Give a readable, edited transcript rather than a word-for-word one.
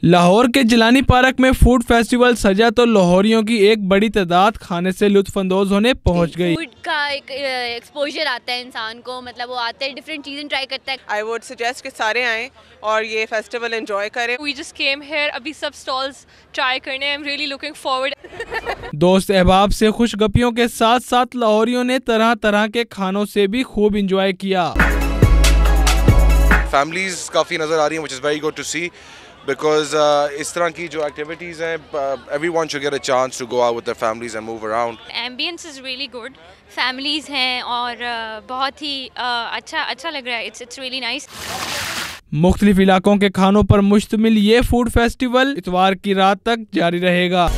लाहौर के जिलानी पार्क में food festival सजा तो लाहौरियों की एक बड़ी तादाद खाने से लुत्फानंदोज होने पहुंच गई। फूड का एक एक्सपोजर आता है इंसान को, मतलब वो आता है डिफरेंट चीजें ट्राई करता है। आई वुड सजेस्ट कि सारे आएं और ये फेस्टिवल एंजॉय करें। We just came here, अभी सब स्टॉल्स ट्राई करने। I'm really looking forward। दोस्त अहबाब से खुशगपियों के साथ साथ लाहौरियों ने तरह तरह के खानों से भी खूब इंजॉय किया। फैमिलीज काफ़ी नज़र आ रही हैं, which is very good to see, because इस तरह की जो एक्टिविटीज़ हैं, everyone should get a chance to go out with their families and move around. Ambience is really good, families हैं और बहुत ही अच्छा लग रहा है। It's really nice। मुख्तलिफ इलाकों के खानों पर मुश्तमिल ये फूड फेस्टिवल इतवार की रात तक जारी रहेगा।